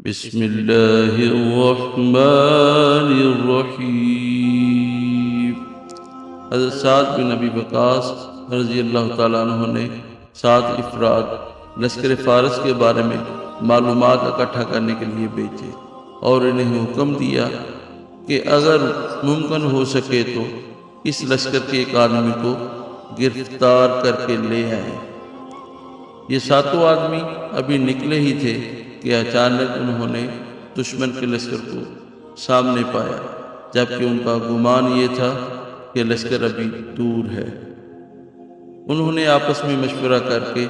بسم اللہ الرحمن الرحیم۔ حضرت سعد بن ابی وقاص رضی اللہ تعالیٰ عنہ نے 7 افراد لشکر فارس کے بارے میں معلومات اکٹھا کرنے کے لیے بھیجے اور انہیں حکم دیا کہ اگر ممکن ہو سکے تو اس لشکر کے ایک آدمی کو گرفتار کر کے لے آئیں۔ یہ 7 آدمی ابھی نکلے ہی تھے کہ اچانک انہوں نے دشمن کے لشکر کو سامنے پایا، جبکہ ان کا گمان یہ تھا کہ لشکر ابھی دور ہے۔ انہوں نے آپس میں مشورہ کر کے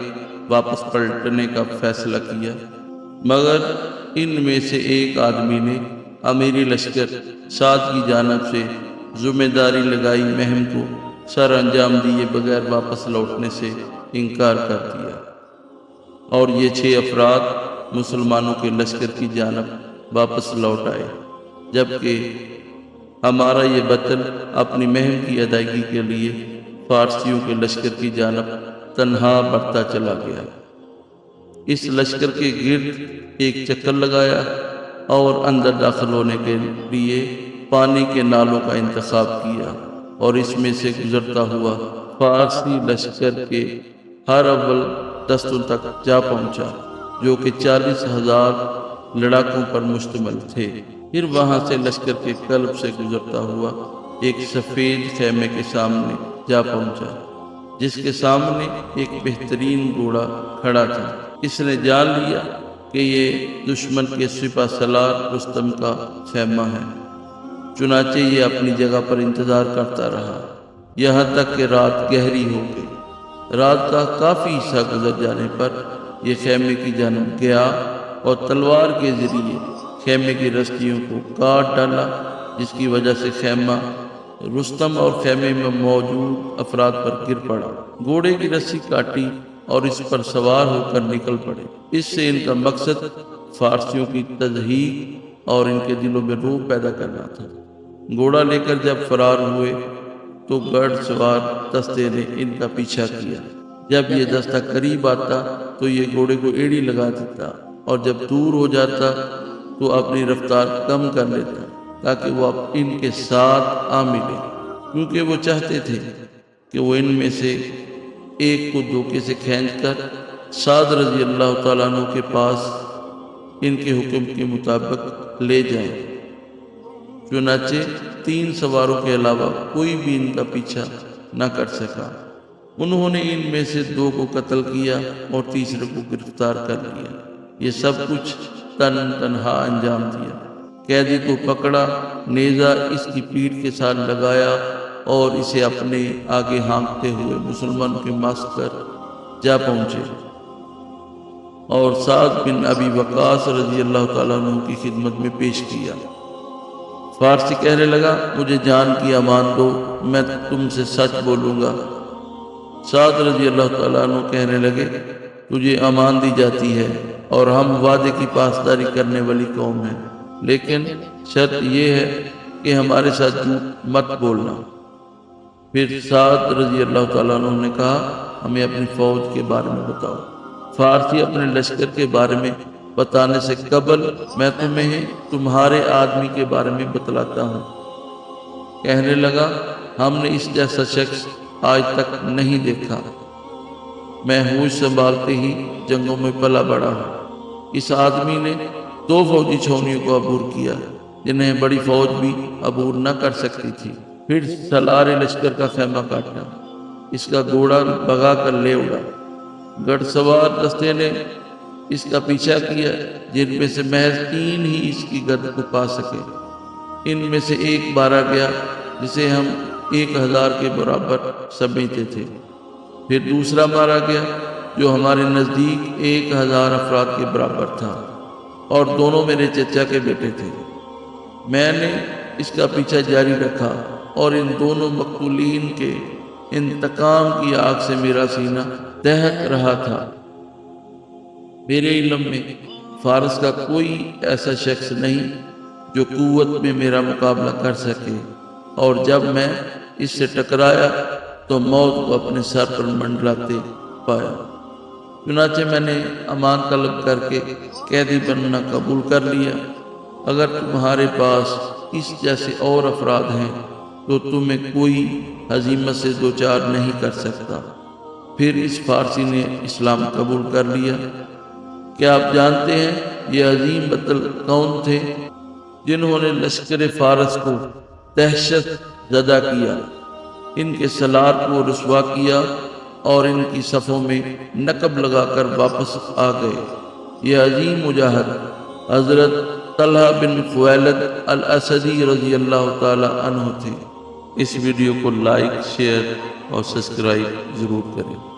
واپس پلٹنے کا فیصلہ کیا، مگر ان میں سے ایک آدمی نے امیری لشکر سعد کی جانب سے ذمہ داری لگائی مہم کو سر انجام دیے بغیر واپس لوٹنے سے انکار کر دیا، اور یہ 6 افراد مسلمانوں کے لشکر کی جانب واپس لوٹ آئے، جبکہ ہمارا یہ بطل اپنی مہم کی ادائیگی کے لیے فارسیوں کے لشکر کی جانب تنہا بڑھتا چلا گیا۔ اس لشکر کے گرد ایک چکر لگایا اور اندر داخل ہونے کے لیے پانی کے نالوں کا انتخاب کیا، اور اس میں سے گزرتا ہوا فارسی لشکر کے ہر اول دستوں تک جا پہنچا، جو کہ 40,000 لڑاکوں پر مشتمل تھے۔ پھر وہاں سے لشکر کے قلب سے گزرتا ہوا ایک سفید خیمے کے سامنے جا پہنچا، جس کے سامنے ایک بہترین گھوڑا کھڑا تھا۔ اس نے جان لیا کہ یہ دشمن کے سپہ سالار رستم کا خیمہ ہے، چنانچہ یہ اپنی جگہ پر انتظار کرتا رہا یہاں تک کہ رات گہری ہو گئی۔ رات کا کافی حصہ گزر جانے پر یہ خیمے کی جانب گیا اور تلوار کے ذریعے خیمے کی رسیوں کو کاٹ ڈالا، جس کی وجہ سے خیمہ رستم اور خیمے میں موجود افراد پر گر پڑا۔ گھوڑے کی رسی کاٹی اور اس پر سوار ہو کر نکل پڑے۔ اس سے ان کا مقصد فارسیوں کی تضحیک اور ان کے دلوں میں روح پیدا کرنا تھا۔ گھوڑا لے کر جب فرار ہوئے تو گھڑ سوار دستے نے ان کا پیچھا کیا۔ جب یہ دستہ قریب آتا تو یہ گھوڑے کو ایڑی لگا دیتا، اور جب دور ہو جاتا تو اپنی رفتار کم کر لیتا تاکہ وہ ان کے ساتھ آ ملے، کیونکہ وہ چاہتے تھے کہ وہ ان میں سے ایک کو دھوکے سے کھینچ کر سعد رضی اللہ تعالیٰ عنہ کے پاس ان کے حکم کے مطابق لے جائیں۔ چنانچہ 3 سواروں کے علاوہ کوئی بھی ان کا پیچھا نہ کر سکا۔ انہوں نے ان میں سے 2 کو قتل کیا اور تیسرے کو گرفتار کر لیا۔ یہ سب کچھ تنہا انجام دیا۔ قیدی کو پکڑا، نیزہ اس کی پیٹھ کے ساتھ لگایا اور اسے اپنے آگے ہانکتے ہوئے مسلمانوں کے معسکر جا پہنچے اور سعد بن ابی وقاص رضی اللہ تعالیٰ عنہ کی خدمت میں پیش کیا۔ فارسی کہنے لگا، مجھے جان کی امان دو، میں تم سے سچ بولوں گا۔ سعد رضی اللہ تعالیٰ عنہ کہنے لگے، تجھے امان دی جاتی ہے اور ہم وعدے کی پاسداری کرنے والی قوم ہیں، لیکن شرط یہ ہے کہ ہمارے ساتھ جھوٹ مت بولنا۔ پھر سعد رضی اللہ تعالیٰ عنہ نے کہا، ہمیں اپنی فوج کے بارے میں بتاؤ۔ فارسی اپنے لشکر کے بارے میں بتانے سے قبل میں تمہیں تمہارے آدمی کے بارے میں بتلاتا ہوں۔ کہنے لگا، ہم نے اس جیسا شخص آج تک نہیں دیکھا، میں ہوش سنبھالتے ہی جنگوں میں پلا بڑا ہوں۔ اس آدمی نے 2 فوجی چھاؤنیوں کو عبور کیا، جنہیں بڑی فوج بھی عبور نہ کر سکتی تھی۔ پھر سالار لشکر کا خیمہ کاٹا، اس کا گھوڑا بھگا کر لے اڑا۔ گھڑ سوار دستے نے اس کا پیچھا کیا، جن میں سے محض 3 ہی اس کی گرد کو پا سکے۔ ان میں سے ایک مارا گیا، جسے ہم 1000 کے برابر سمجھتے تھے۔ پھر دوسرا مارا گیا جو ہمارے نزدیک 1000 افراد کے برابر تھا، اور دونوں میرے چچا کے بیٹے تھے۔ میں نے اس کا پیچھا جاری رکھا اور ان دونوں مقتولین کے انتقام کی آگ سے میرا سینہ دہک رہا تھا۔ میرے علم میں فارس کا کوئی ایسا شخص نہیں جو قوت میں میرا مقابلہ کر سکے، اور جب میں اس سے ٹکرایا تو موت کو اپنے سر پر منڈلاتے پایا۔ چنانچہ میں نے امان طلب کر کے قیدی بننا قبول کر لیا۔ اگر تمہارے پاس اس جیسے اور افراد ہیں تو تمہیں کوئی ہزیمت سے دوچار نہیں کر سکتا۔ پھر اس فارسی نے اسلام قبول کر لیا۔ کیا آپ جانتے ہیں یہ عظیم بطل کون تھے جنہوں نے لشکر فارس کو دہشت زدہ کیا، ان کے سالار کو رسوا کیا اور ان کی صفوں میں نقب لگا کر واپس آ گئے؟ یہ عظیم مجاہد حضرت طلحہ بن خویلد الاسدی رضی اللہ تعالی عنہ تھے۔ اس ویڈیو کو لائک، شیئر اور سبسکرائب ضرور کریں۔